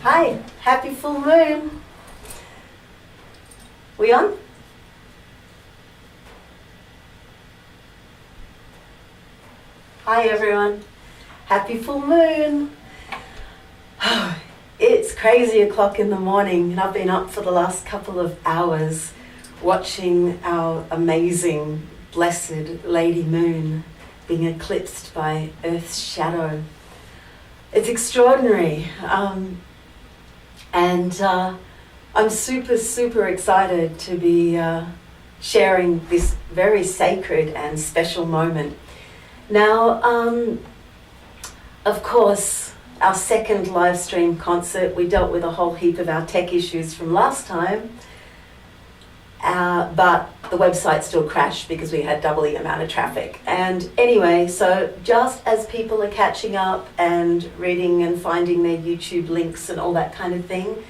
Hi, happy full moon. We on? Hi everyone, happy full moon. It's crazy o'clock in the morning and I've been up for the last couple of hours watching our amazing, blessed Lady Moon being eclipsed by Earth's shadow. It's extraordinary. And I'm super excited to be sharing this very sacred and special moment. Now, of course, our second live stream concert, we dealt with a whole heap of our tech issues from last time, but the website still crashed because we had double the amount of traffic. And anyway, so just as people are catching up and reading and finding their YouTube links and all that kind of thing,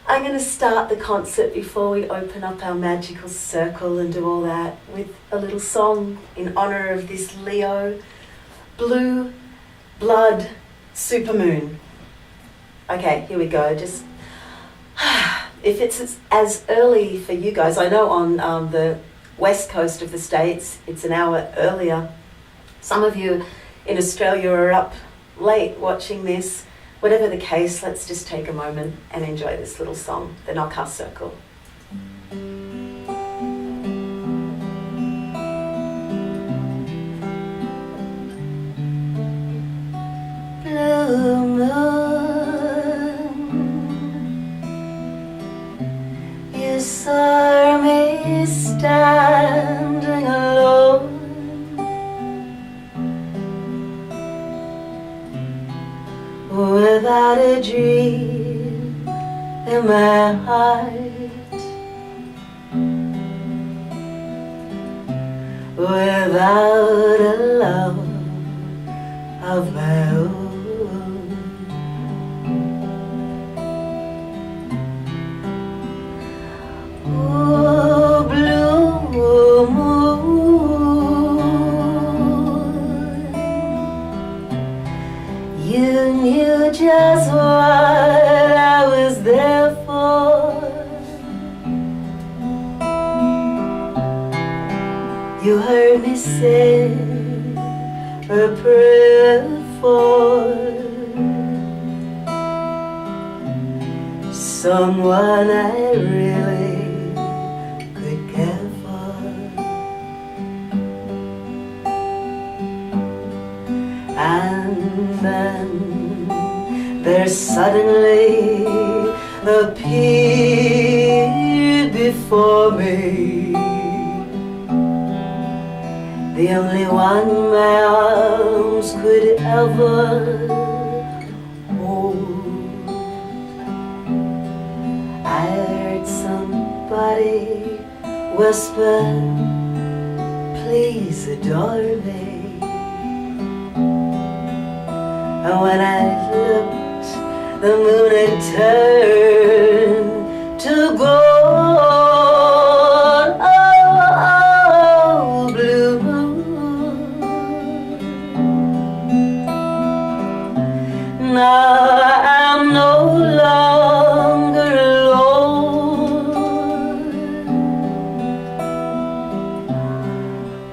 I'm going to start the concert before we open up our magical circle and do all that with a little song in honor of this Leo blue blood supermoon. Okay, here we go. Just if it's as early for you guys, I know on the west coast of the States, it's an hour earlier. Some of you in Australia are up late watching this. Whatever the case, let's just take a moment and enjoy this little song, the Knockout Circle. Blue moon, you saw me standing alone, without a dream in my heart, without a love of my own. Oh, blue moon, you knew just what I was there for. You heard me sing a prayer for someone I really could care for. And then there suddenly appeared before me the only one my arms could ever hold. I heard somebody whisper, please adore me. And when I looked, the moon had turned to gold. Oh, blue moon. Now I'm no longer alone,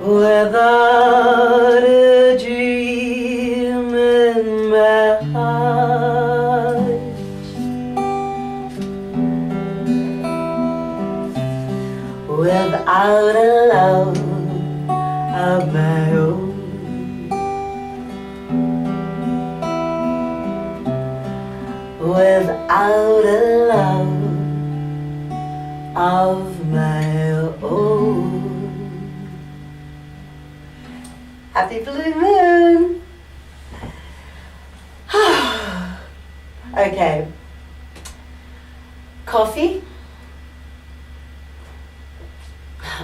without a dream in my heart, without a love of my own. Without a love of my own. Happy blue moon! Okay. Coffee?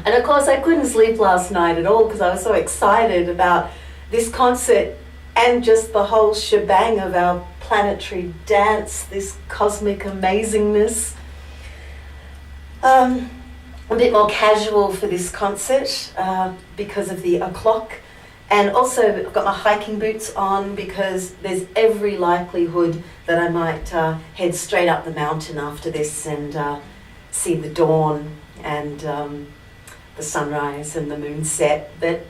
And of course I couldn't sleep last night at all because I was so excited about this concert and just the whole shebang of our planetary dance, this cosmic amazingness. A bit more casual for this concert because of the o'clock And also I've got my hiking boots on because there's every likelihood that I might head straight up the mountain after this and see the dawn and the sunrise and the moon set. But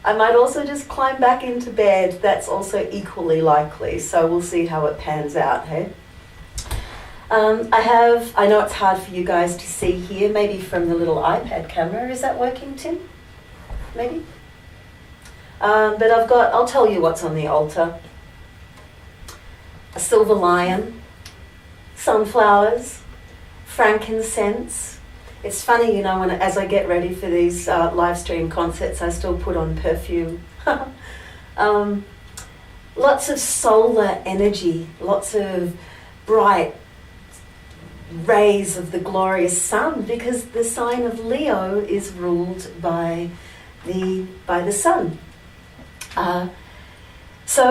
I might also just climb back into bed. That's also equally likely. So we'll see how it pans out, hey? I know it's hard for you guys to see here, maybe from the little iPad camera. Is that working, Tim? Maybe? But I'll tell you what's on the altar. A silver lion, sunflowers, frankincense. It's funny, you know, as I get ready for these live stream concerts, I still put on perfume. Lots of solar energy, lots of bright rays of the glorious sun, because the sign of Leo is ruled by the sun. So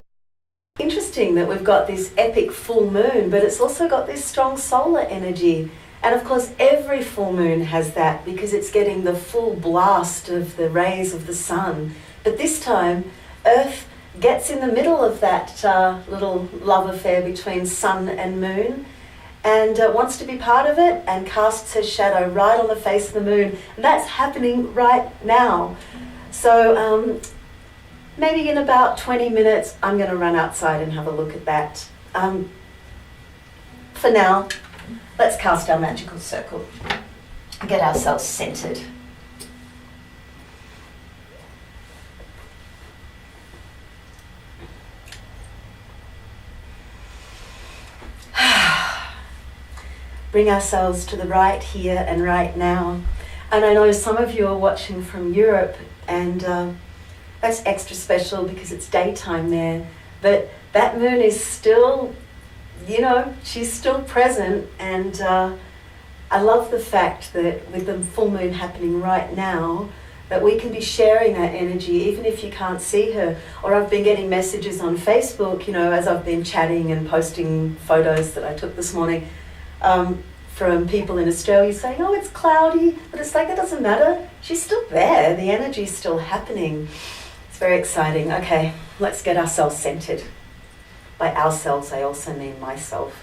interesting that we've got this epic full moon, but it's also got this strong solar energy. And of course every full moon has that because it's getting the full blast of the rays of the sun. But this time Earth gets in the middle of that little love affair between sun and moon, and wants to be part of it and casts her shadow right on the face of the moon. And that's happening right now. So maybe in about 20 minutes I'm going to run outside and have a look at that. For now, let's cast our magical circle and get ourselves centered. Bring ourselves to the right here and right now. And I know some of you are watching from Europe, and that's extra special because it's daytime there. But that moon is still, you know, she's still present, and I love the fact that with the full moon happening right now, that we can be sharing that energy even if you can't see her. Or I've been getting messages on Facebook, you know, as I've been chatting and posting photos that I took this morning, from people in Australia saying, oh, it's cloudy, but it's like, it doesn't matter. She's still there. The energy's still happening. It's very exciting. Okay, let's get ourselves centered. By ourselves, I also mean myself.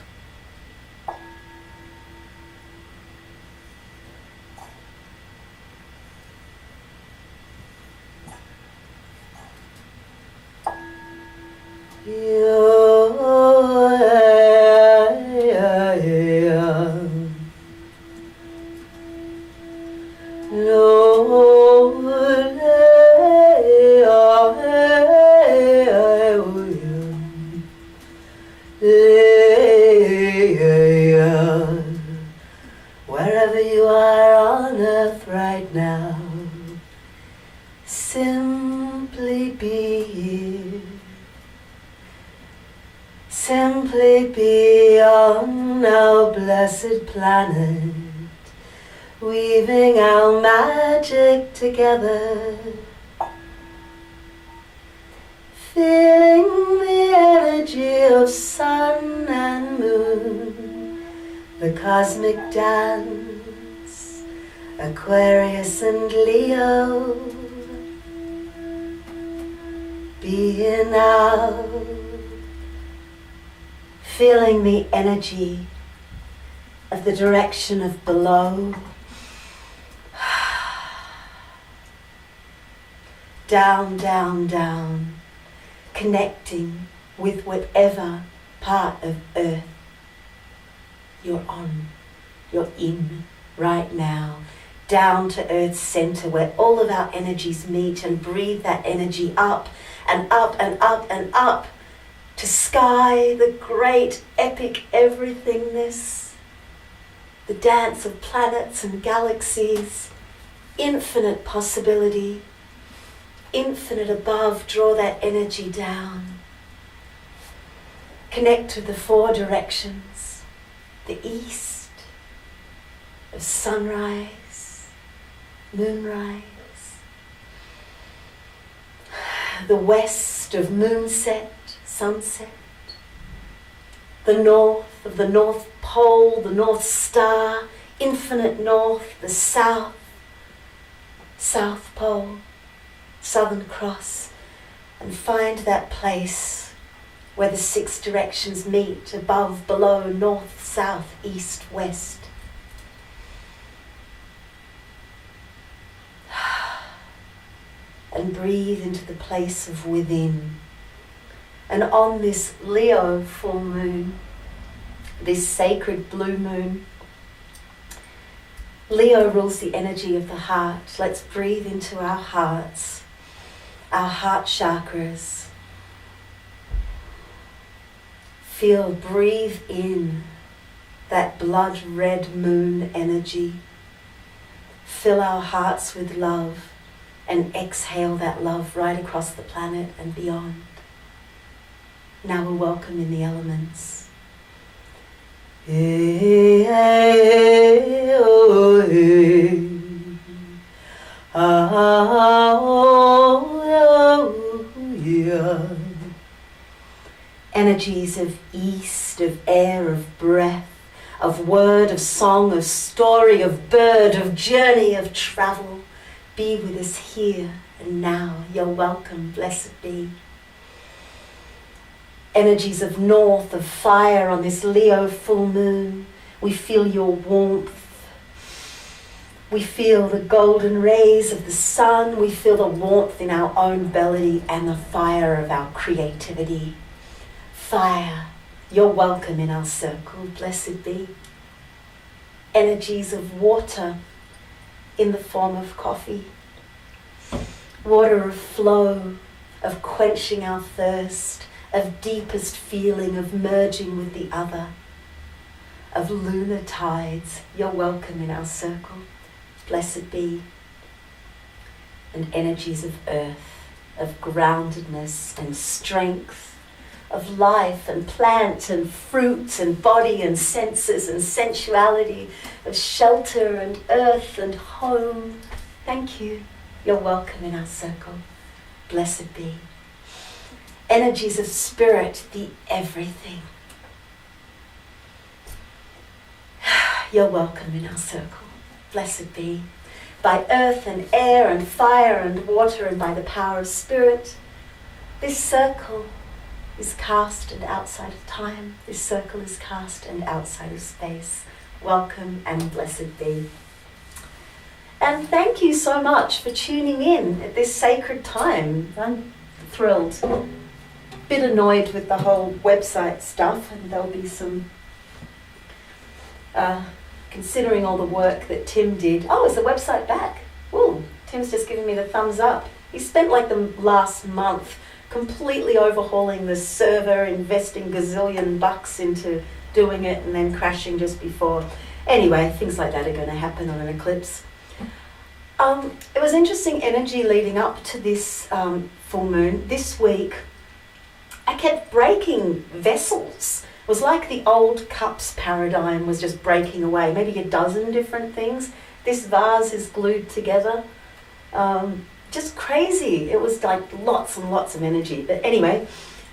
Wherever you are on earth right now, simply be here. Simply be on our blessed planet, weaving our magic together, feeling the energy of sun and moon, the cosmic dance, Aquarius and Leo. Be here now, feeling the energy of the direction of below. Down, down, down, connecting with whatever part of Earth you're on, you're in right now. Down to Earth's center where all of our energies meet, and breathe that energy up and up and up and up to sky, the great epic everythingness, the dance of planets and galaxies, infinite possibility, infinite above. Draw that energy down. Connect to the four directions, the east of sunrise, moonrise, the west of moonset, sunset, the north of the North Pole, the North Star, infinite north, the south, South Pole, Southern Cross, And find that place where the 6 directions meet, above, below, north, south, east, west. And breathe into the place of within. And on this Leo full moon, this sacred blue moon, Leo rules the energy of the heart. Let's breathe into our hearts, our heart chakras. Breathe in that blood red moon energy. Fill our hearts with love and exhale that love right across the planet and beyond. Now we're welcome in the elements. Energies of east, of air, of breath, of word, of song, of story, of bird, of journey, of travel. Be with us here and now. You're welcome. Blessed be. Energies of north, of fire on this Leo full moon. We feel your warmth. We feel the golden rays of the sun. We feel the warmth in our own belly and the fire of our creativity. Fire, you're welcome in our circle. Blessed be. Energies of water in the form of coffee. Water of flow, of quenching our thirst, of deepest feeling, of merging with the other, of lunar tides. You're welcome in our circle. Blessed be. And energies of earth, of groundedness and strength, of life and plant and fruit and body and senses and sensuality, of shelter and earth and home. Thank you. You're welcome in our circle. Blessed be. Energies of spirit, the everything. You're welcome in our circle. Blessed be. By earth and air and fire and water and by the power of spirit, this circle is cast and outside of time. This circle is cast and outside of space. Welcome and blessed be. And thank you so much for tuning in at this sacred time. I'm thrilled. Bit annoyed with the whole website stuff, and there'll be some, considering all the work that Tim did. Oh, is the website back? Ooh, Tim's just giving me the thumbs up. He spent like the last month completely overhauling the server, investing gazillion bucks into doing it and then crashing just before. Anyway, things like that are going to happen on an eclipse. It was interesting energy leading up to this full moon. This week, I kept breaking vessels. It was like the old cups paradigm was just breaking away, maybe a dozen different things. This vase is glued together. Just crazy. It was like lots and lots of energy. But anyway,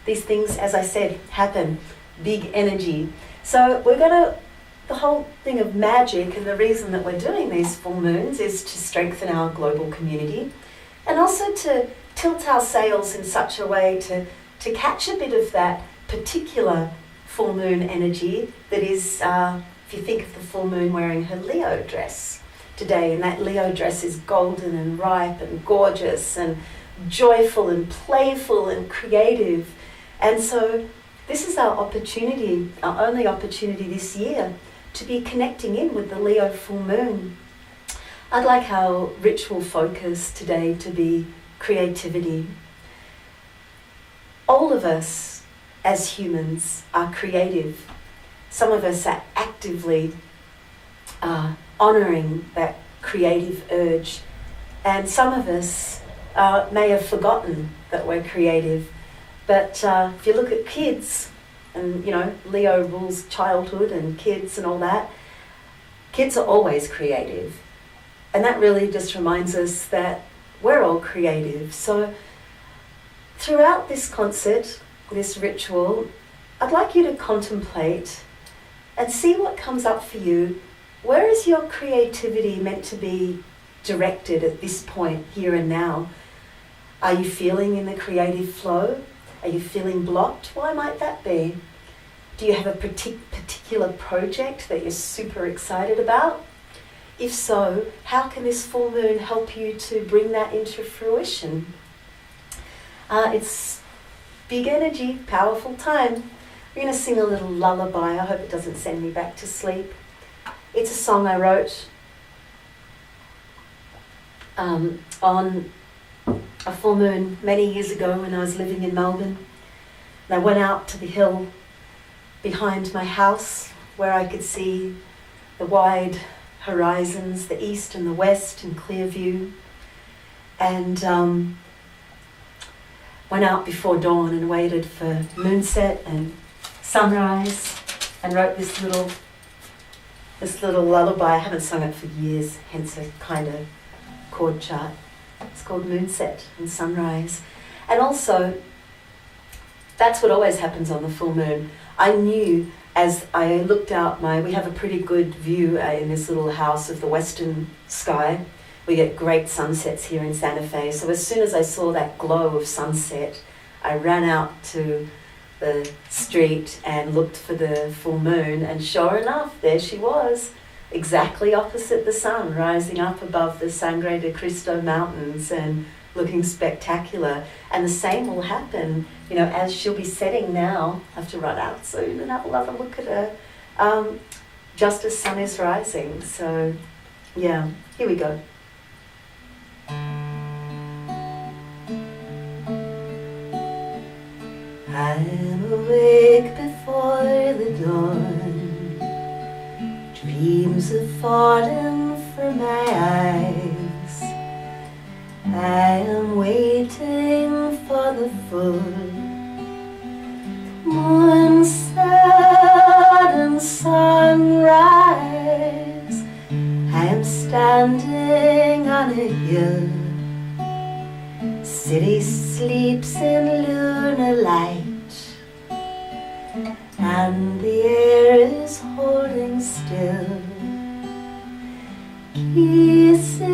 these things, as I said, happen. Big energy. So the whole thing of magic and the reason that we're doing these full moons is to strengthen our global community and also to tilt our sails in such a way to catch a bit of that particular full moon energy that is, if you think of the full moon wearing her Leo dress today, and that Leo dress is golden and ripe and gorgeous and joyful and playful and creative. And so this is our opportunity, our only opportunity this year, to be connecting in with the Leo full moon. I'd like our ritual focus today to be creativity. All of us as humans are creative. Some of us are actively honouring that creative urge, and some of us may have forgotten that we're creative. But if you look at kids, and Leo rules childhood and kids and all that, kids are always creative. And that really just reminds us that we're all creative. So throughout this concert, this ritual, I'd like you to contemplate and see what comes up for you. Where is your creativity meant to be directed at this point, here and now? Are you feeling in the creative flow? Are you feeling blocked? Why might that be? Do you have a particular project that you're super excited about? If so, how can this full moon help you to bring that into fruition? It's big energy, powerful time. We're going to sing a little lullaby. I hope it doesn't send me back to sleep. It's a song I wrote on a full moon many years ago when I was living in Melbourne. And I went out to the hill behind my house where I could see the wide horizons, the east and the west in clear view, and went out before dawn and waited for moonset and sunrise and wrote this little lullaby. I haven't sung it for years, hence a kind of chord chart. It's called Moonset and Sunrise. And also, that's what always happens on the full moon. I knew as I looked out we have a pretty good view in this little house of the western sky. We get great sunsets here in Santa Fe. So as soon as I saw that glow of sunset, I ran out to the street and looked for the full moon, and sure enough, there she was, exactly opposite the sun, rising up above the Sangre de Cristo mountains and looking spectacular. And the same will happen, as she'll be setting now. I have to run out soon and have a look at her, just as sun is rising. So, yeah, here we go. I'm awake before the dawn. Dreams have fallen from my eyes. I am waiting for the full moon set and sunrise. I am standing on a hill. City sleeps in lunar light, and the air is holding still, kissing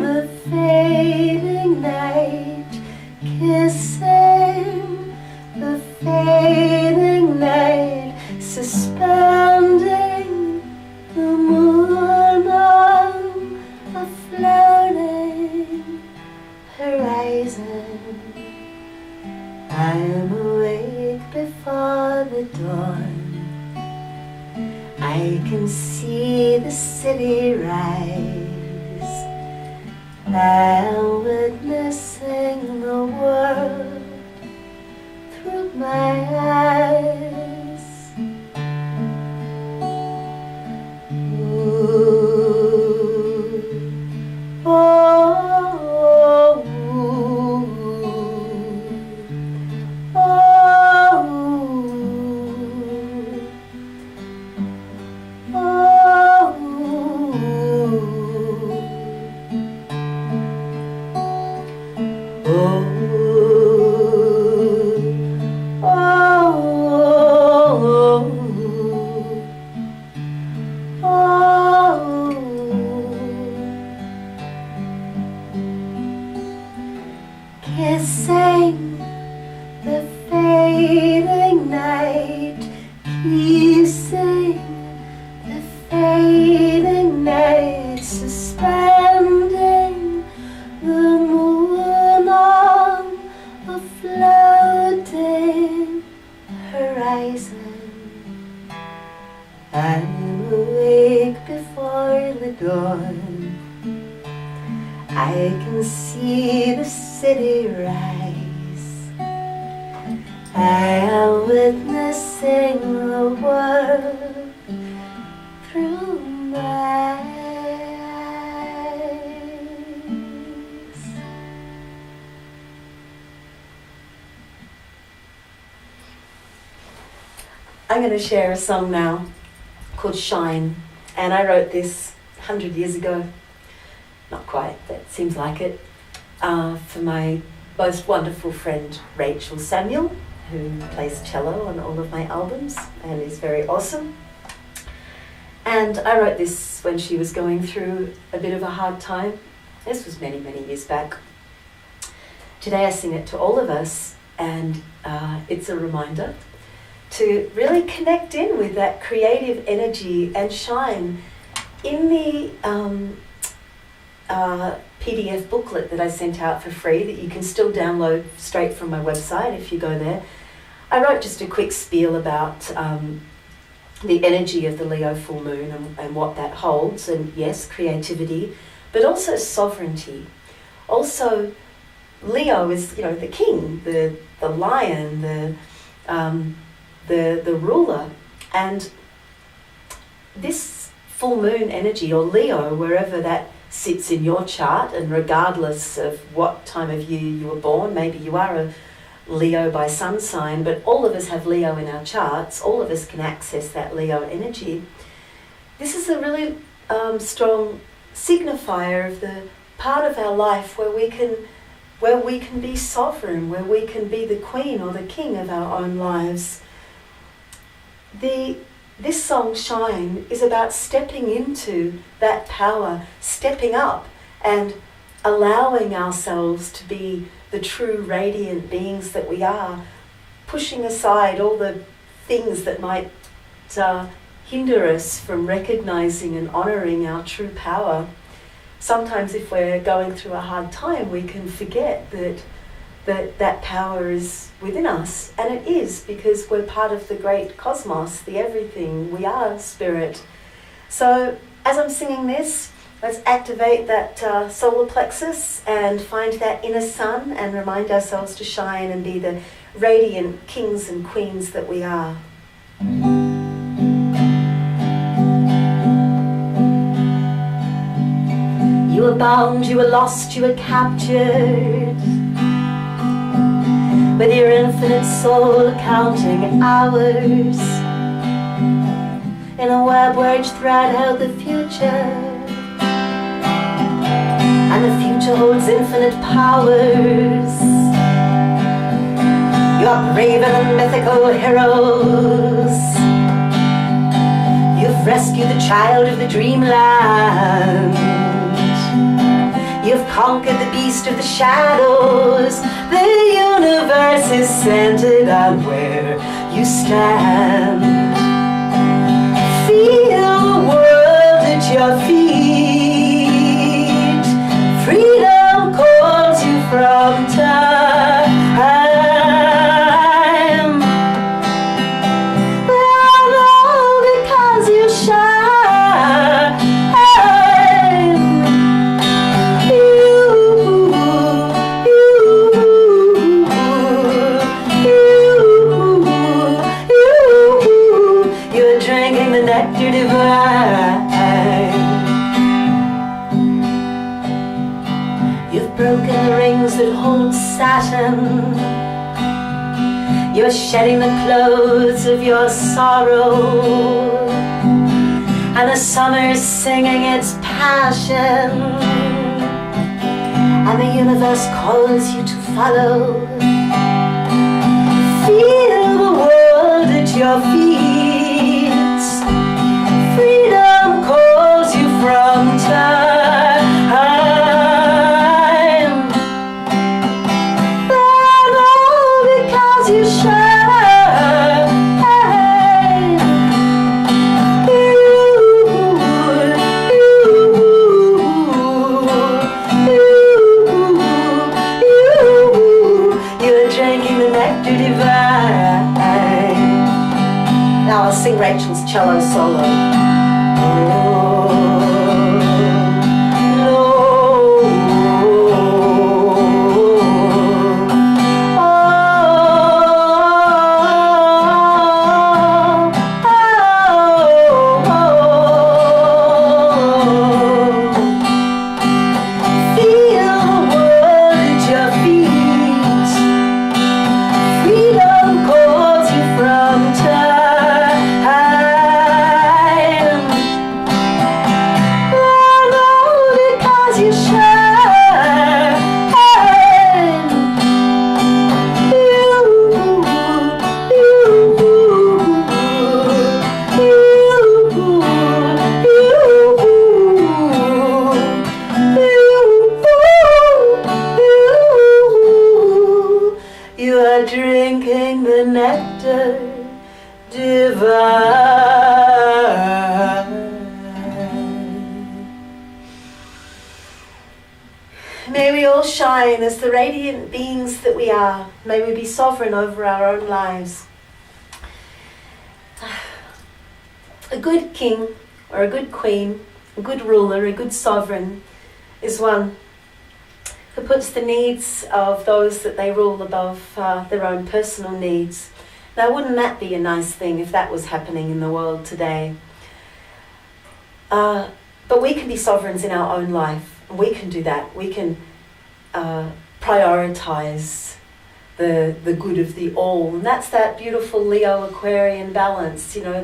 the fading night, kissing the fading night, suspending the moon on a floating horizon. I am awake before the dawn. I can see the city rise. I am witnessing the world through my eyes. Ooh, oh, kissing the fading night, kissing the fading night, suspending the moon on a floating horizon. I'm awake before the dawn. I can see the city rise. I am witnessing the world through my eyes. I'm going to share a song now called Shine, and I wrote this 100 years ago. Not quite, that seems like it, for my most wonderful friend Rachel Samuel, who plays cello on all of my albums and is very awesome. And I wrote this when she was going through a bit of a hard time. This was many, many years back. Today I sing it to all of us, and it's a reminder to really connect in with that creative energy and shine. In the PDF booklet that I sent out for free that you can still download straight from my website if you go there, I wrote just a quick spiel about the energy of the Leo full moon and what that holds, and yes, creativity, but also sovereignty. Also, Leo is, the king, the lion, the ruler, and this full moon energy, or Leo, wherever that sits in your chart, and regardless of what time of year you were born, maybe you are a Leo by sun sign, but all of us have Leo in our charts, all of us can access that Leo energy. This is a really strong signifier of the part of our life where we can be sovereign, where we can be the queen or the king of our own lives. This song, Shine, is about stepping into that power, stepping up and allowing ourselves to be the true radiant beings that we are, pushing aside all the things that might hinder us from recognizing and honoring our true power. Sometimes if we're going through a hard time, we can forget that power is within us, and it is, because we're part of the great cosmos, the everything. We are spirit. So as I'm singing this, let's activate that solar plexus and find that inner sun and remind ourselves to shine and be the radiant kings and queens that we are. You were bound, you were lost, you were captured, with your infinite soul counting hours in a web where each thread held the future, and the future holds infinite powers. You are braver than mythical heroes. You've rescued the child of the dreamland. You've conquered the beast of the shadows. The universe is centered on where you stand. Feel the world at your feet. Freedom calls you from time. All because you shine. Nectar divine. You've broken the rings that hold Saturn. You're shedding the clothes of your sorrow, and the summer's singing its passion, and the universe calls you to follow. Feel the world at your feet. Freedom calls you from time. And all because you shine. You're drinking the nectar divine. Now I'll sing Rachel's cello solo. May we all shine as the radiant beings that we are. May we be sovereign over our own lives. A good king or a good queen, a good ruler, a good sovereign is one who puts the needs of those that they rule above their own personal needs. Now, wouldn't that be a nice thing if that was happening in the world today? But we can be sovereigns in our own life. We can do that. We can prioritize the good of the all. And that's that beautiful Leo Aquarian balance, you know,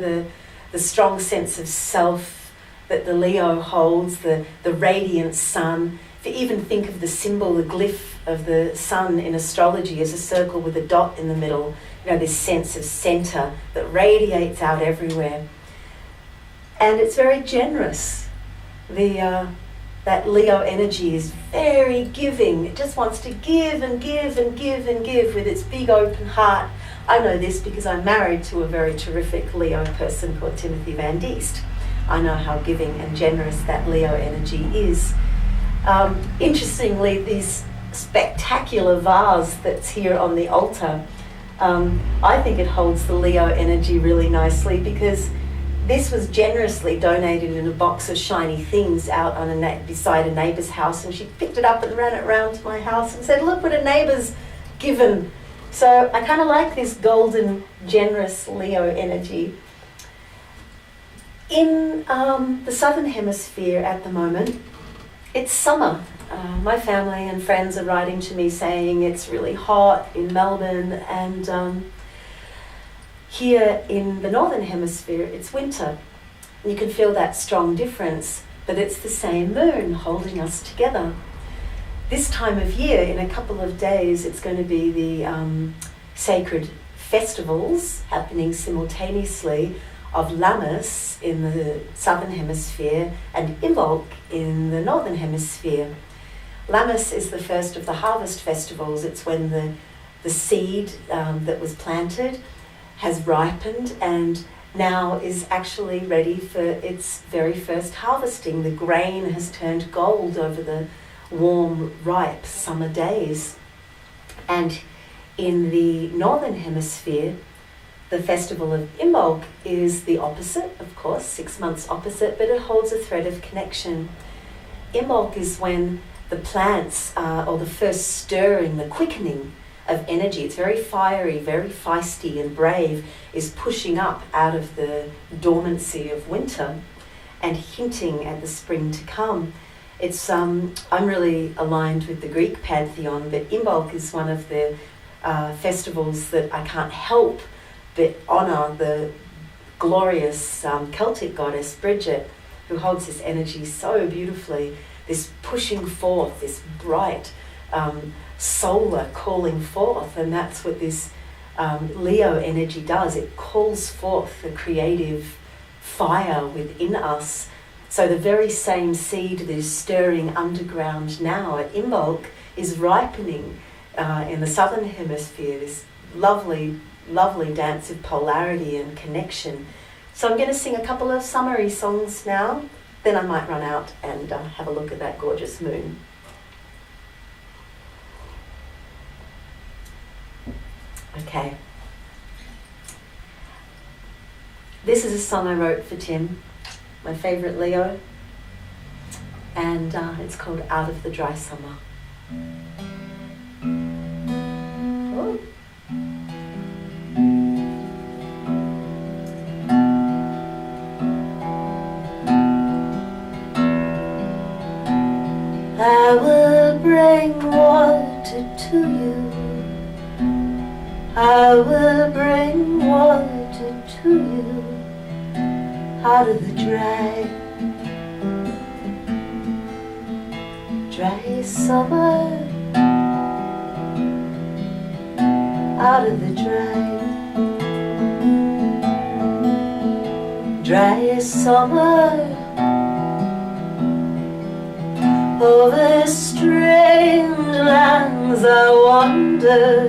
the strong sense of self that the Leo holds, the radiant sun. If you even think of the symbol, the glyph of the sun in astrology as a circle with a dot in the middle, you know, this sense of center that radiates out everywhere. And it's very generous. That Leo energy is very giving. It just wants to give and give and give and give with its big open heart. I know this because I'm married to a very terrific Leo person called Timothy Van Diest. I know how giving and generous that Leo energy is. Interestingly, this spectacular vase that's here on the altar, I think it holds the Leo energy really nicely because this was generously donated in a box of shiny things out on beside a neighbour's house, and she picked it up and ran it round to my house and said, look what a neighbour's given. So I kind of like this golden, generous Leo energy. In the southern hemisphere at the moment, it's summer. My family and friends are writing to me saying it's really hot in Melbourne, and here in the northern hemisphere it's winter. You can feel that strong difference, but it's the same moon holding us together. This time of year, in a couple of days, it's going to be the sacred festivals happening simultaneously of Lammas in the southern hemisphere and Imbolc in the northern hemisphere. Lammas is the first of the harvest festivals. It's when the seed that was planted has ripened and now is actually ready for its very first harvesting. The grain has turned gold over the warm, ripe summer days. And in the northern hemisphere, the festival of Imbolc is the opposite, of course, 6 months opposite, but it holds a thread of connection. Imbolc is when the plants, or the first stirring, the quickening of energy, it's very fiery, very feisty and brave, is pushing up out of the dormancy of winter and hinting at the spring to come. It's I'm really aligned with the Greek pantheon, but Imbolc is one of the festivals that I can't help but honour the glorious Celtic goddess Bridget, who holds this energy so beautifully, this pushing forth, this bright solar calling forth, and that's what this Leo energy does. It calls forth the creative fire within us. So the very same seed that is stirring underground now at Imbolc is ripening in the southern hemisphere, this lovely, lovely dance of polarity and connection. So I'm going to sing a couple of summary songs now, then I might run out and have a look at that gorgeous moon. Okay. This is a song I wrote for Tim, my favourite Leo, and it's called Out of the Dry Summer. Oh. I will bring water to you. I will bring water to you out of the dry summer, out of the dry summer. Over strange lands I wander,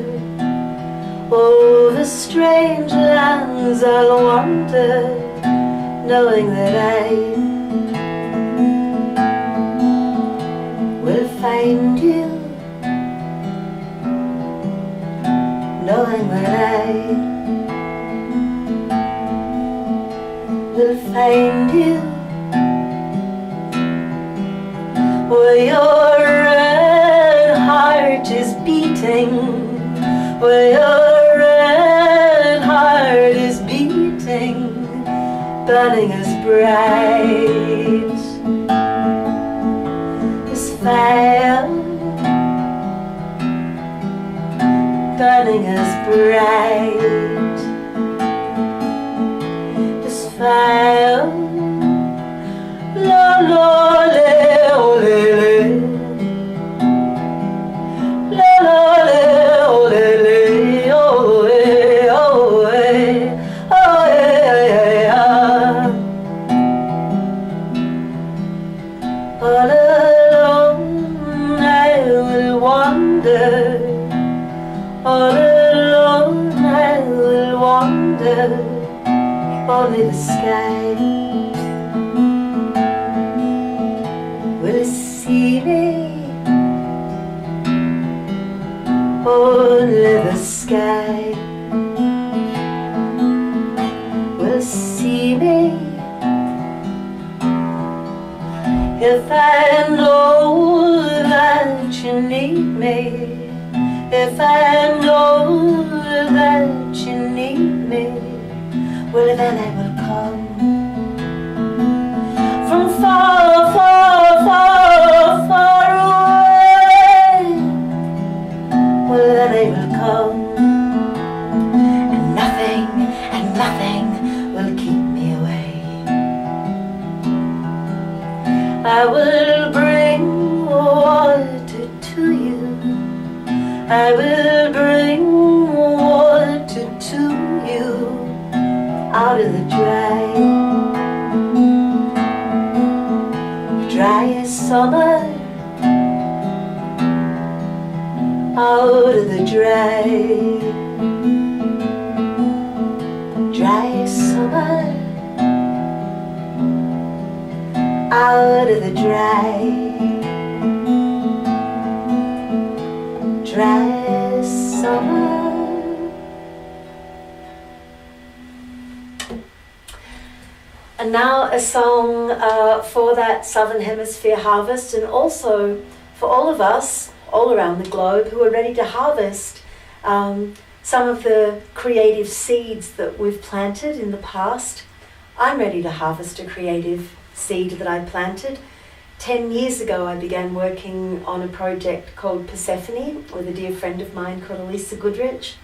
Over strange lands I'll wander, knowing that I will find you, knowing that I will find you, where your red heart is beating, where your red heart is beating, burning as bright as fire, burning as bright as fire. La la le o le le, la la le o le le, oh eh oh eh oh eh ah. All alone I will wander, all alone I will wander, only the sky will see me, only the sky will see me. If I know that you need me, if I know that you need me, well then I will come from far, far, far, far away. Well then I will come, and nothing will keep me away. I will bring water to you, I will bring water to you, out of the dry summer, out of the dry summer, out of the dry summer. And now a song for that Southern Hemisphere harvest, and also for all of us all around the globe who are ready to harvest some of the creative seeds that we've planted in the past. I'm ready to harvest a creative seed that I planted. 10 years ago I began working on a project called Persephone with a dear friend of mine called Elisa Goodrich.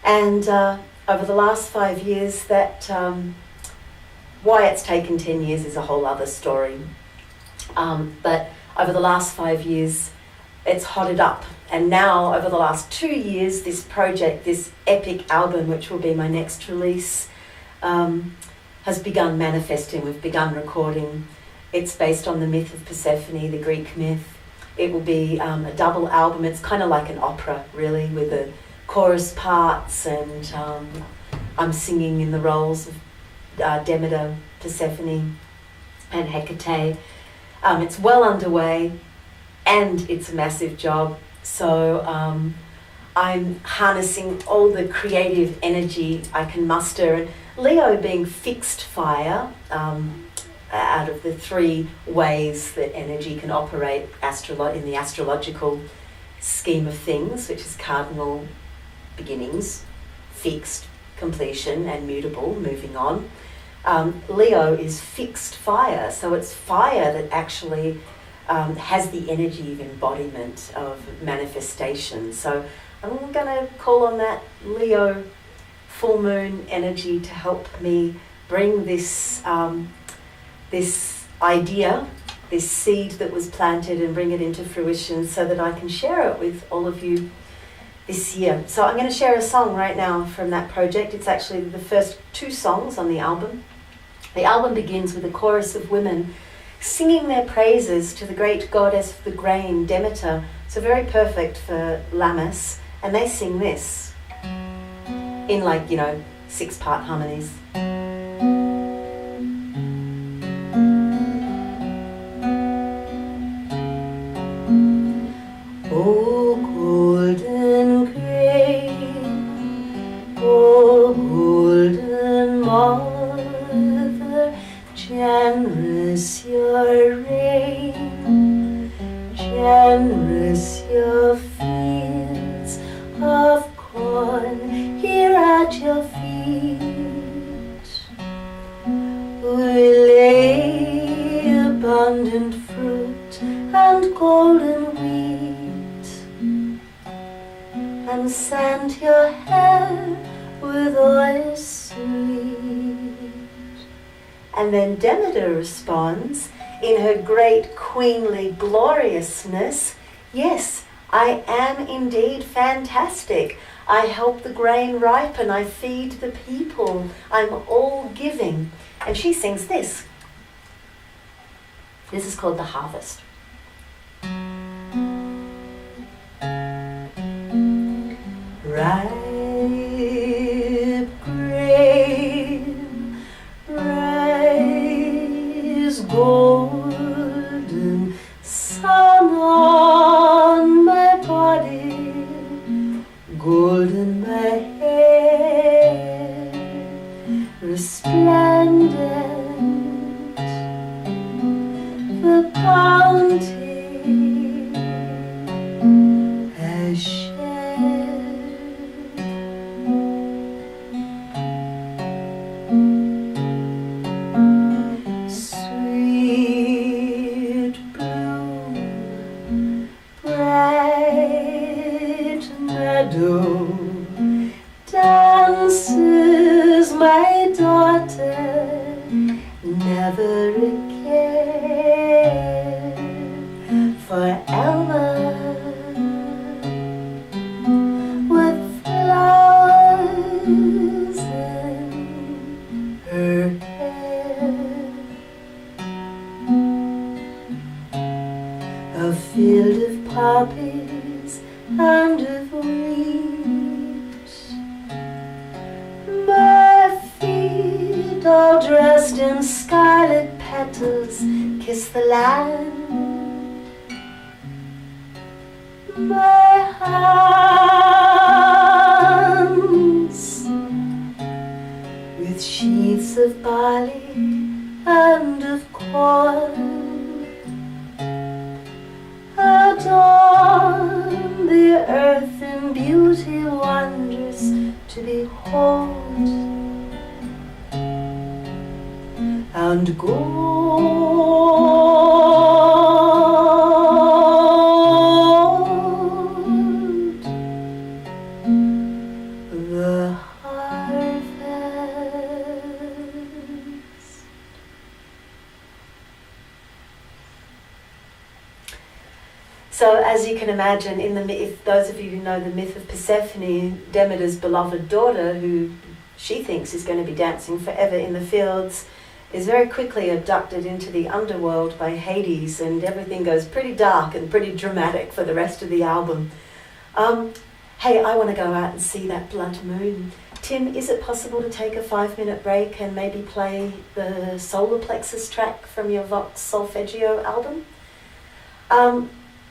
And over the last 5 years, that why it's taken 10 years is a whole other story. But over the last 5 years, it's hotted up. And now, over the last 2 years, this project, this epic album, which will be my next release, has begun manifesting. We've begun recording. It's based on the myth of Persephone, the Greek myth. It will be a double album. It's kind of like an opera, really, with the chorus parts, and I'm singing in the roles of Demeter, Persephone, and Hecate. It's well underway, and it's a massive job. So I'm harnessing all the creative energy I can muster. And Leo being fixed fire, out of the 3 ways that energy can operate in the astrological scheme of things, which is cardinal, beginnings, fixed, completion, and mutable, moving on. Leo is fixed fire, so it's fire that actually has the energy of embodiment, of manifestation. So I'm going to call on that Leo full moon energy to help me bring this this idea, this seed that was planted, and bring it into fruition so that I can share it with all of you this year. So I'm going to share a song right now from that project. It's actually the first 2 songs on the album. The album begins with a chorus of women singing their praises to the great goddess of the grain, Demeter. So very perfect for Lammas. And they sing this. in like, 6-part harmonies. Oh, golden grain, oh, golden mother, generous your rain, generous your fields of corn here at your feet. We lay abundant fruit and golden wheat, and sand your hair with oil sweet. And then Demeter responds in her great queenly gloriousness, yes, I am indeed fantastic. I help the grain ripen, I feed the people, I'm all giving. And she sings this. This is called the harvest. Ripe grain, rise golden sun on my body, golden my hair, resplendent, the bounty has shed. Sweet bloom, bright meadow, dances my daughter, never again, forever, with flowers in her hair. A field of poppies and of wheat, my feet all dressed in scarlet petals kiss the land. My hands with sheaths of barley and of corn adorn the earth in beauty wondrous to behold, and gold the harvest. So as you can imagine, if those of you who know the myth of Persephone, Demeter's beloved daughter, who she thinks is going to be dancing forever in the fields, is very quickly abducted into the underworld by Hades, and everything goes pretty dark and pretty dramatic for the rest of the album. Hey, I want to go out and see that blood moon. Tim, is it possible to take a 5-minute break and maybe play the solar plexus track from your Vox Solfeggio album?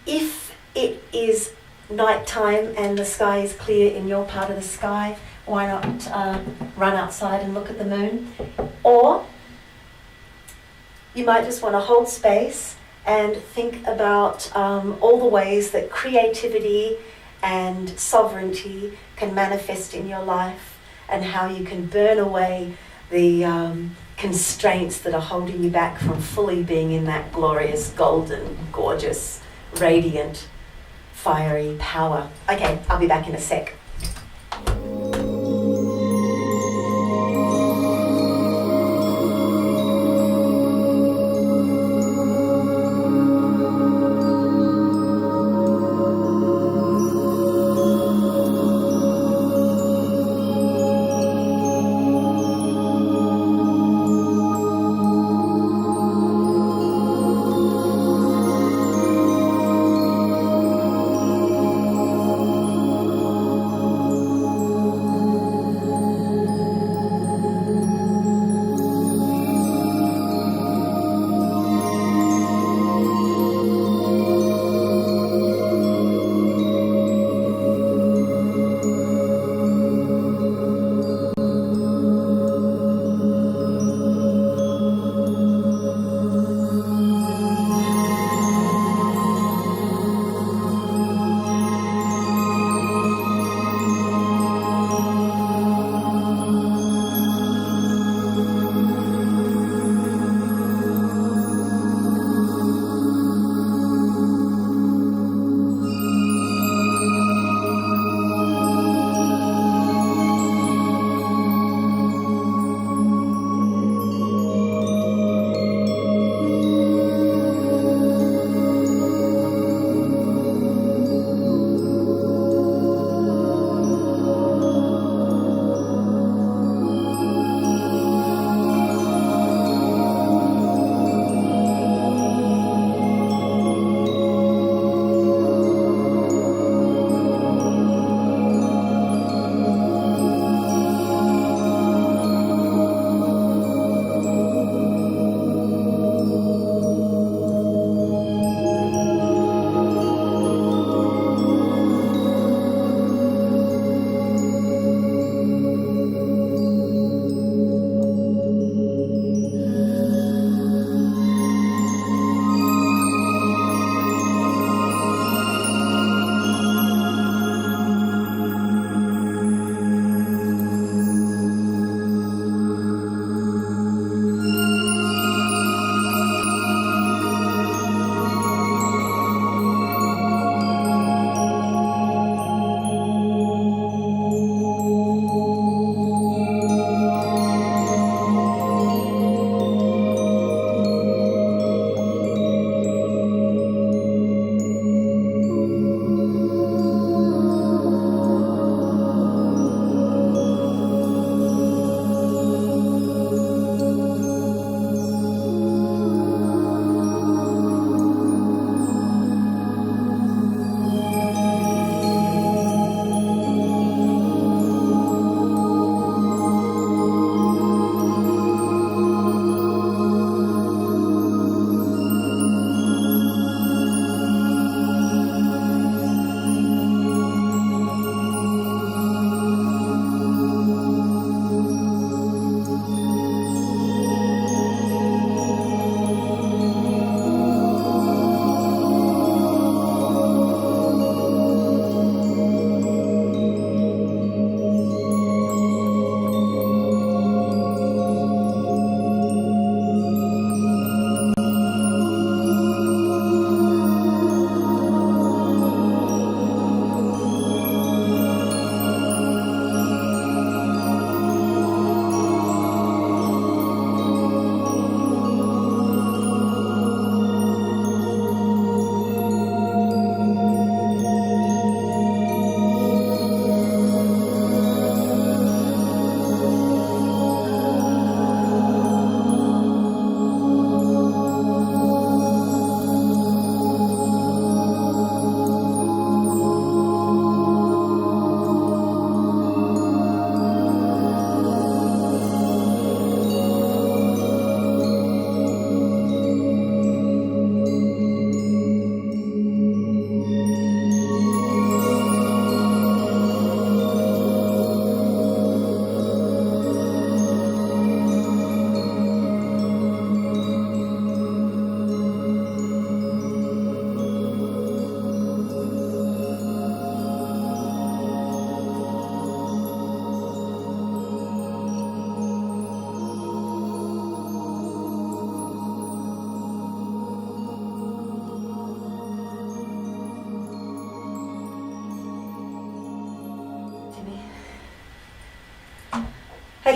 If it is nighttime and the sky is clear in your part of the sky, why not run outside and look at the moon? Or you might just want to hold space and think about all the ways that creativity and sovereignty can manifest in your life, and how you can burn away the constraints that are holding you back from fully being in that glorious, golden, gorgeous, radiant, fiery power. Okay, I'll be back in a sec.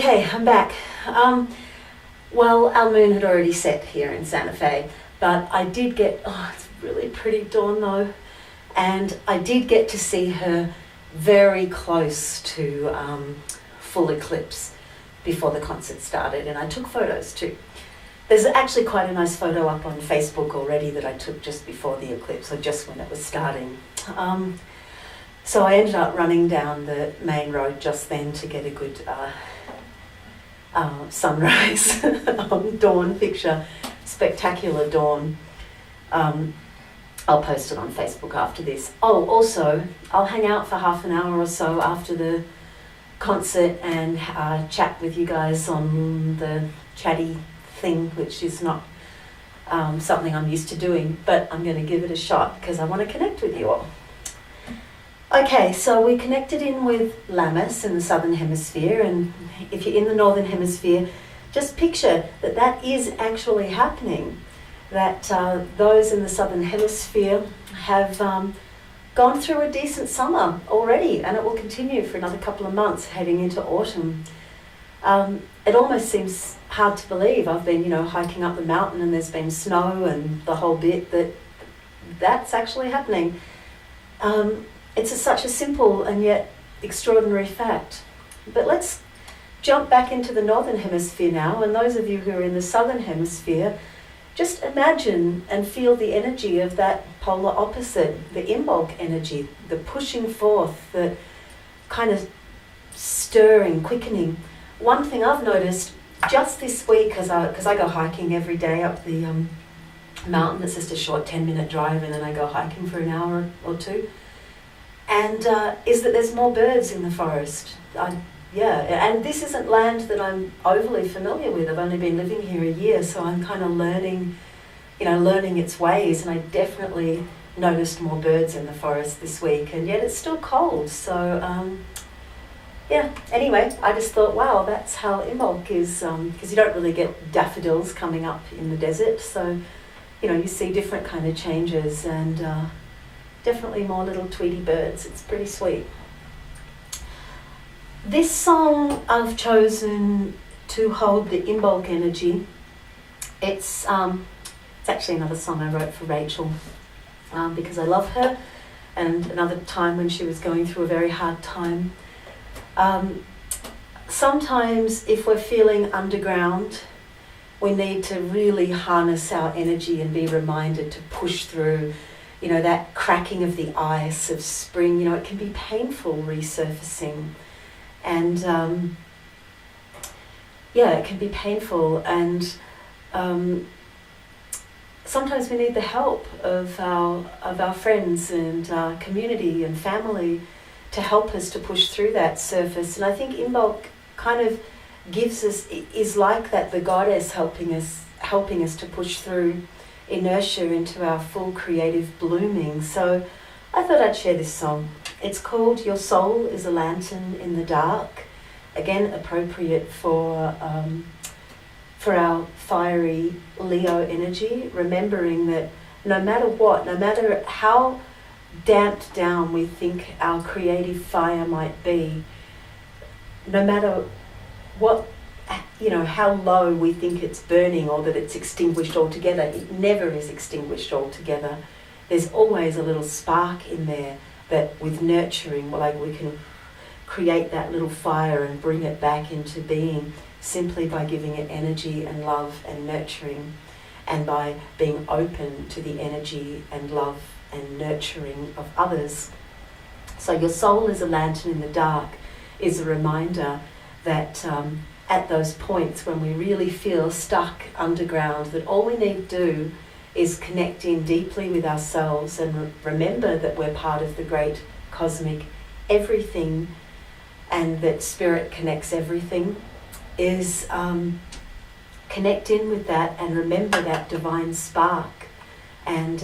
Okay, I'm back. Well, our moon had already set here in Santa Fe, but I did get, it's really pretty dawn though, and I did get to see her very close to full eclipse before the concert started, and I took photos too. There's actually quite a nice photo up on Facebook already that I took just before the eclipse, or just when it was starting. So I ended up running down the main road just then to get a good sunrise dawn picture, spectacular dawn. I'll post it on Facebook after this. Oh, also, I'll hang out for half an hour or so after the concert and chat with you guys on the chatty thing, which is not something I'm used to doing, but I'm going to give it a shot because I want to connect with you all. Okay, so we connected in with Lammas in the Southern Hemisphere, and if you're in the Northern Hemisphere, just picture that that is actually happening, that those in the Southern Hemisphere have gone through a decent summer already, and it will continue for another couple of months heading into autumn. It almost seems hard to believe. I've been, hiking up the mountain and there's been snow and the whole bit, that's actually happening. It's such a simple and yet extraordinary fact. But let's jump back into the Northern Hemisphere now, and those of you who are in the Southern Hemisphere, just imagine and feel the energy of that polar opposite, the Imbolc energy, the pushing forth, the kind of stirring, quickening. One thing I've noticed just this week, because I go hiking every day up the mountain, it's just a short 10-minute drive, and then I go hiking for an hour or two, and is that there's more birds in the forest. And this isn't land that I'm overly familiar with. I've only been living here a year, so I'm kind of learning its ways, and I definitely noticed more birds in the forest this week, and yet it's still cold, so anyway, I just thought, wow, that's how Imbolc is, because you don't really get daffodils coming up in the desert, so you see different kind of changes, and definitely more little tweety birds. It's pretty sweet. This song I've chosen to hold the Imbolc energy. It's actually another song I wrote for Rachel because I love her, and another time when she was going through a very hard time. Sometimes if we're feeling underground, we need to really harness our energy and be reminded to push through, that cracking of the ice of spring. It can be painful resurfacing. And it can be painful, and sometimes we need the help of our friends and community and family to help us to push through that surface. And I think Imbolc kind of is like that, the goddess helping us to push through inertia into our full creative blooming. So I thought I'd share this song. It's called Your Soul is a Lantern in the Dark. Again, appropriate for our fiery Leo energy, remembering that no matter what, no matter how damped down we think our creative fire might be, no matter what, how low we think it's burning or that it's extinguished altogether, it never is extinguished altogether. There's always a little spark in there that with nurturing, we can create that little fire and bring it back into being simply by giving it energy and love and nurturing, and by being open to the energy and love and nurturing of others. So your soul is a lantern in the dark is a reminder that at those points when we really feel stuck underground, that all we need to do is connect in deeply with ourselves and remember that we're part of the great cosmic everything, and that spirit connects everything, is connect in with that and remember that divine spark, and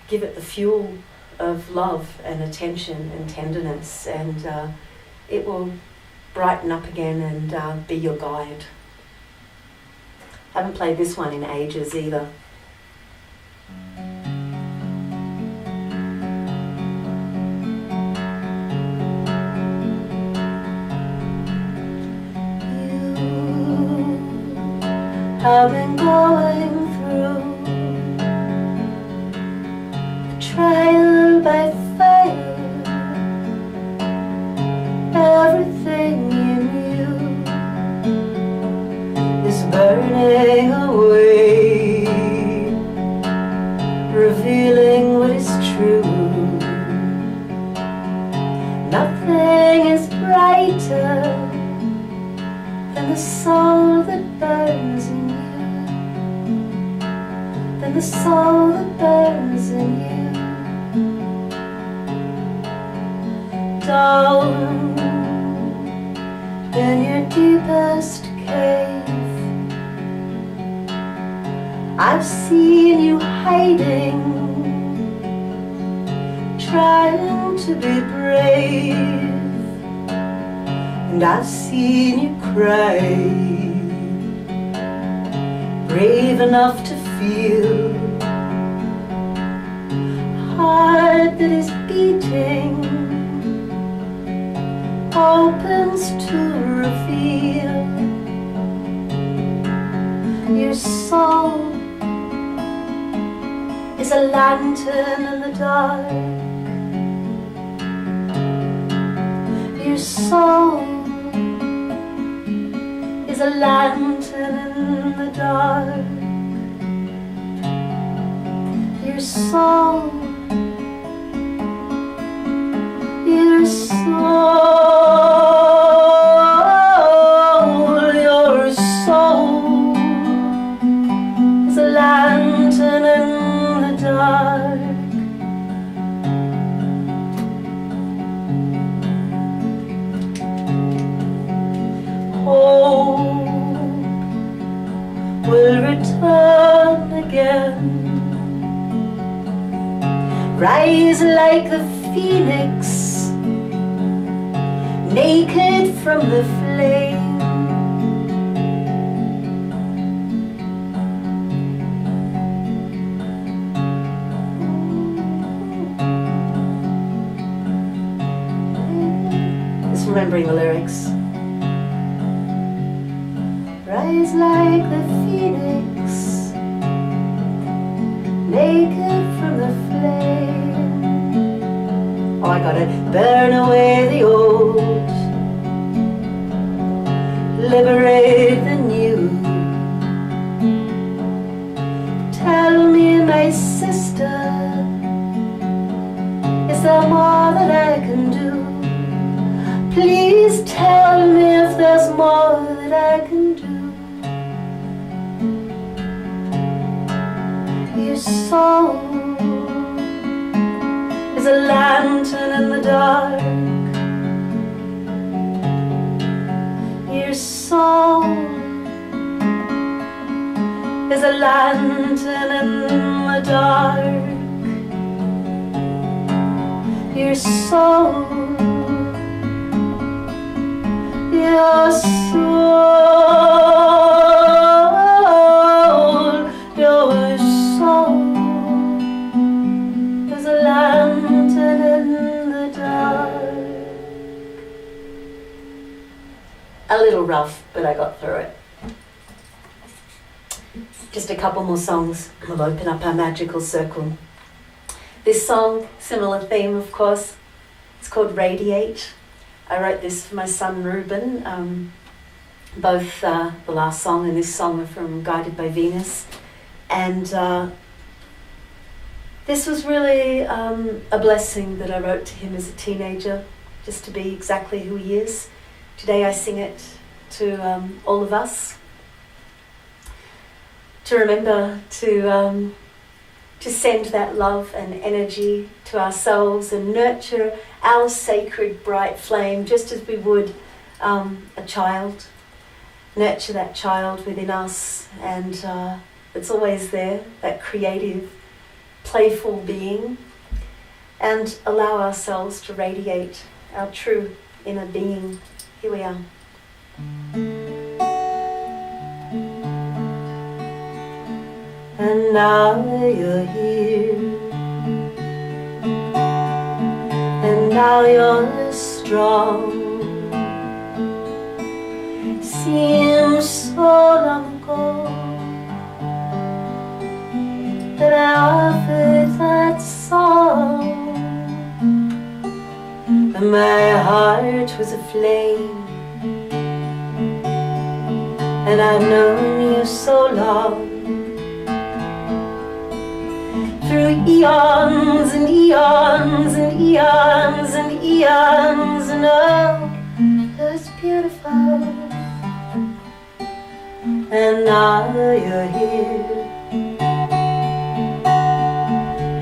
give it the fuel of love and attention and tenderness, and it will brighten up again and be your guide. Haven't played this one in ages either. You I've been going through a trial by fire. Everything in you is burning away, revealing what is true. Nothing is brighter than the soul that burns in you, than the soul that burns in you. Down in your deepest cave, I've seen you hiding, trying to be brave, and I've seen you cry, brave enough to feel a heart that is beating, opens to reveal your soul is a lantern in the dark. Your soul is a lantern in the dark. Your soul, your soul, your soul is a lantern in the dark. Hope will return again, rise like the phoenix, naked from the flame. Just remembering the lyrics. Rise like the phoenix, naked from the flame. Oh, I got it. Burn away the old, liberate the new. Tell me, my sister, is there more that I can do? Please tell me if there's more that I can do. Your soul is a lantern in the dark. Your soul is a lantern in the dark. Your soul, your soul, your soul is a lantern in the dark. A little rough, but I got through it. Just a couple more songs, we'll open up our magical circle. This song, similar theme of course, it's called Radiate. I wrote this for my son Ruben. Both the last song and this song are from Guided by Venus. And this was really a blessing that I wrote to him as a teenager, just to be exactly who he is. Today I sing it to all of us, to remember to send that love and energy to ourselves and nurture our sacred bright flame just as we would a child. Nurture that child within us, and it's always there, that creative, playful being, and allow ourselves to radiate our true inner being. Here we are. And now you're here, and now you're strong. Seems so long ago My heart was aflame, and I've known you so long, through eons and eons and eons and eons, and oh, it was beautiful. And now you're here,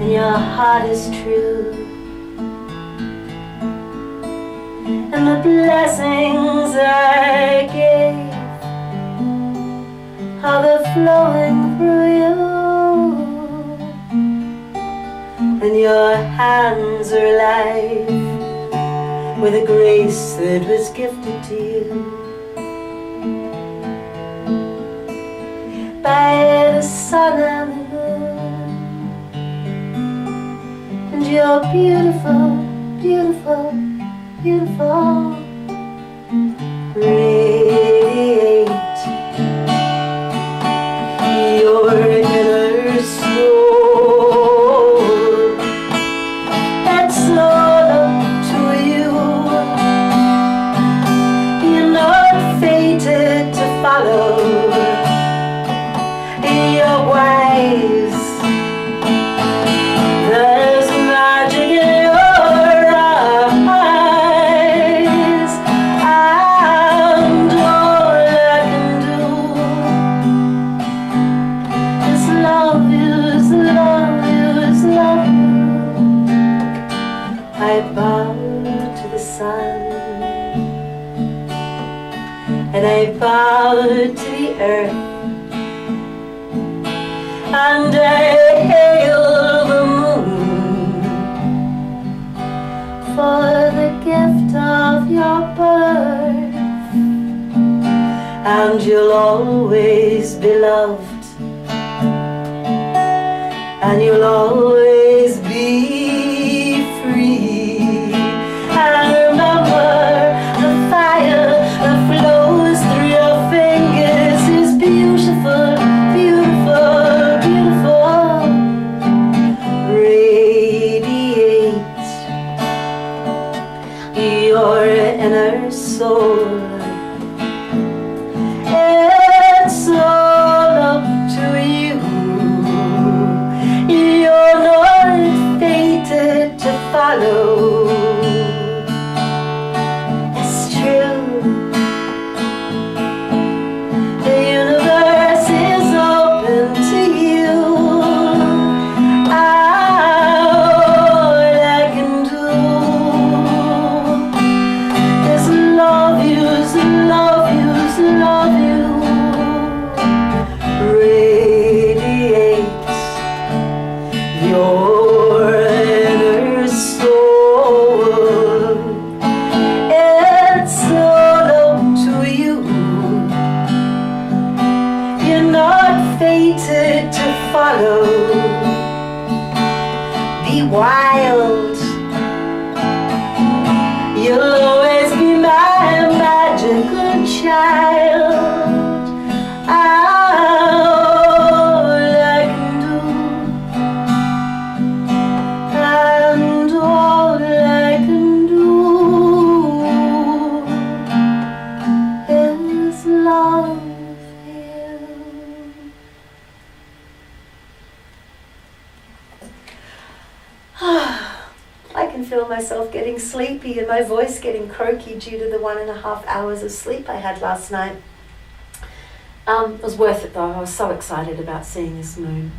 and your heart is true, and the blessings I gave are the flowing through you, and your hands are alive with a grace that was gifted to you by the sun and the moon. And you're beautiful, beautiful, beautiful. Radiate your inner soul. That's all up to you. You're not fated to follow. You're wise. There's magic in your eyes, and all I can do is love you, is love you, is love you. I bow to the sun, and I bow to the earth, and I hail the moon for the gift of your birth. And you'll always be loved, and you'll always be free. And remember, the fire that flows through your fingers is beautiful, beautiful, beautiful. Radiate your inner soul. It's all up to you. You're not fated to follow. It's true. The universe is open to you. All I can do is love you, is love you, is love you. Radiate your inner soul. It's all up to you. You're not fated to follow. Be wild. You'll always be my magical child. All I can do, and all I can do is love you. I can feel myself getting sleepy and my voice getting croaky due to the 1.5 hours of sleep I had last night. It was worth it though. I was so excited about seeing this moon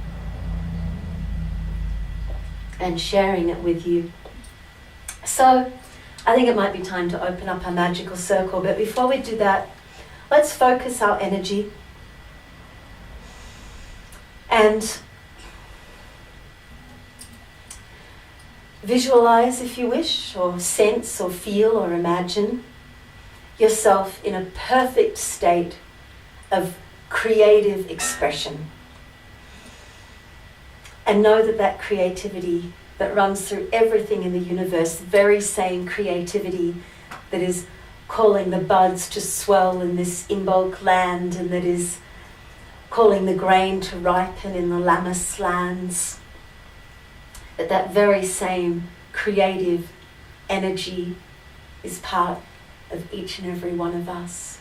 and sharing it with you. So I think it might be time to open up our magical circle, but before we do that, let's focus our energy and visualize, if you wish, or sense or feel or imagine yourself in a perfect state of creative expression. And know that that creativity that runs through everything in the universe, the very same creativity that is calling the buds to swell in this Imbolc land, and that is calling the grain to ripen in the Lammas lands, that very same creative energy is part of each and every one of us.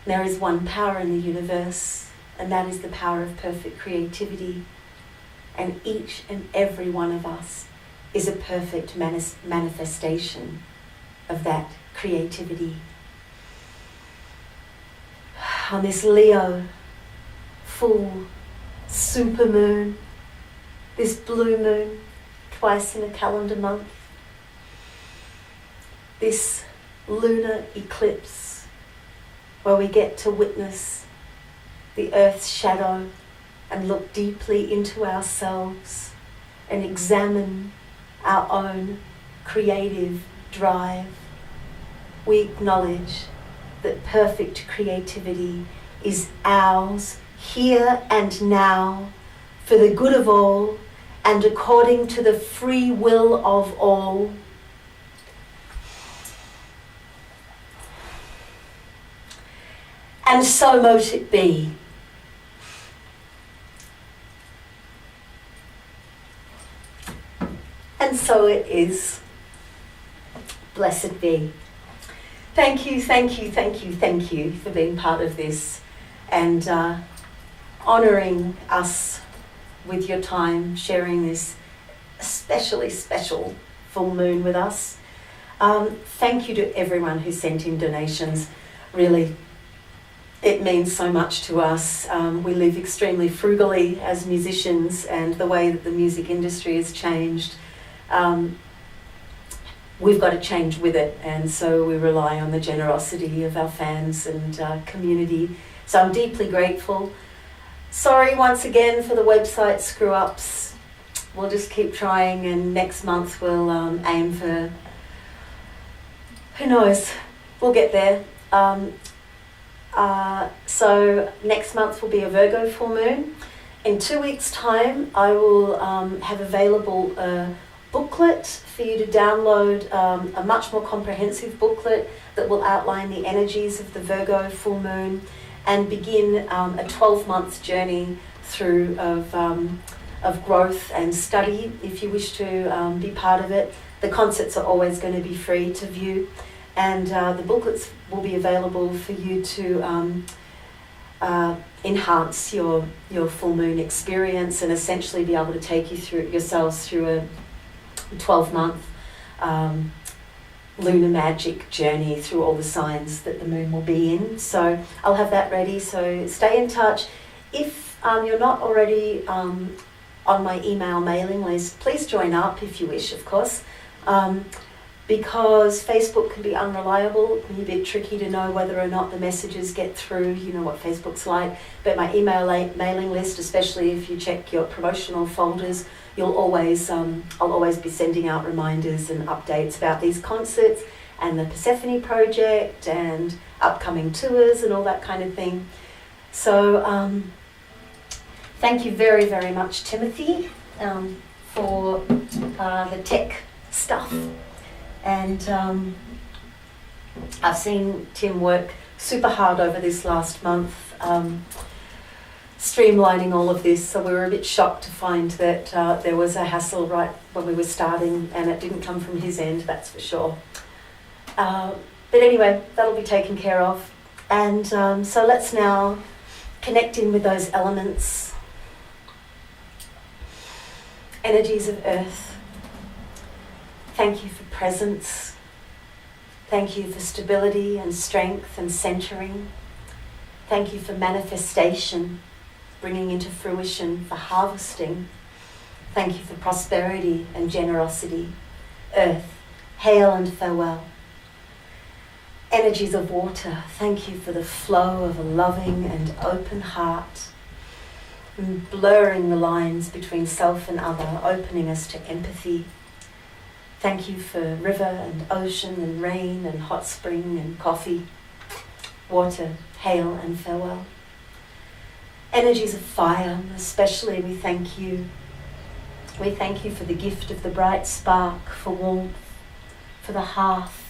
There is one power in the universe, and that is the power of perfect creativity. And each and every one of us is a perfect manifestation of that creativity. On this Leo full supermoon, this blue moon, twice in a calendar month, this lunar eclipse where we get to witness the Earth's shadow and look deeply into ourselves and examine our own creative drive. We acknowledge that perfect creativity is ours here and now for the good of all and according to the free will of all. And so mote it be. And so it is. Blessed be. Thank you, thank you, thank you, thank you for being part of this and honouring us with your time, sharing this especially special full moon with us. Thank you to everyone who sent in donations. Really, it means so much to us. We live extremely frugally as musicians, and the way that the music industry has changed, we've got to change with it, and so we rely on the generosity of our fans and community. So I'm deeply grateful. Sorry once again for the website screw-ups. We'll just keep trying, and next month we'll aim for, who knows, we'll get there. So next month will be a Virgo full moon. In 2 weeks' time, I will have available a booklet for you to download, a much more comprehensive booklet that will outline the energies of the Virgo full moon and begin a 12-month journey through of growth and study. If you wish to be part of it, the concerts are always going to be free to view, and the booklets will be available for you to enhance your full moon experience and essentially be able to take you through yourselves through a 12-month lunar magic journey through all the signs that the moon will be in. So I'll have that ready, so stay in touch. If you're not already on my email mailing list, please join up if you wish, of course, because Facebook can be unreliable. It can be a bit tricky to know whether or not the messages get through. You know what Facebook's like. But my email mailing list, especially if you check your promotional folders, you'll always, I'll always be sending out reminders and updates about these concerts and the Persephone project and upcoming tours and all that kind of thing. So thank you very, very much, Timothy, for the tech stuff. And I've seen Tim work super hard over this last month, streamlining all of this, so we were a bit shocked to find that there was a hassle right when we were starting, and it didn't come from his end, that's for sure. But anyway, that'll be taken care of. And so let's now connect in with those elements, energies of earth. Thank you for presence. Thank you for stability and strength and centering. Thank you for manifestation, bringing into fruition, for harvesting. Thank you for prosperity and generosity. Earth, hail and farewell. Energies of water, thank you for the flow of a loving and open heart, and blurring the lines between self and other, opening us to empathy. Thank you for river and ocean and rain and hot spring and coffee. Water, hail and farewell. Energies of fire, especially we thank you. We thank you for the gift of the bright spark, for warmth, for the hearth.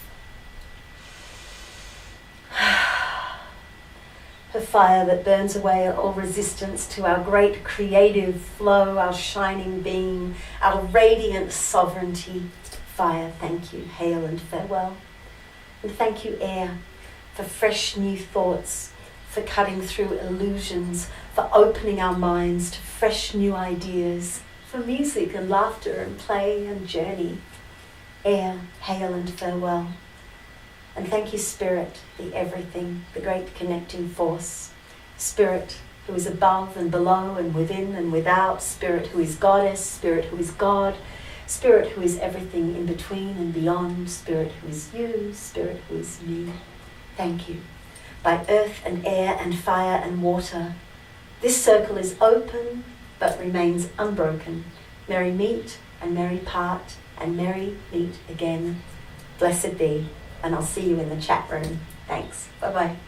For fire that burns away all resistance to our great creative flow, our shining beam, our radiant sovereignty. Fire, thank you, hail and farewell. And thank you, air, for fresh new thoughts, for cutting through illusions, for opening our minds to fresh new ideas, for music and laughter and play and journey. Air, hail and farewell. And thank you, Spirit, the everything, the great connecting force. Spirit who is above and below and within and without. Spirit who is Goddess. Spirit who is God. Spirit who is everything in between and beyond. Spirit who is you. Spirit who is me. Thank you. By earth and air and fire and water, this circle is open but remains unbroken. Merry meet and merry part and merry meet again. Blessed be. And I'll see you in the chat room. Thanks. Bye-bye.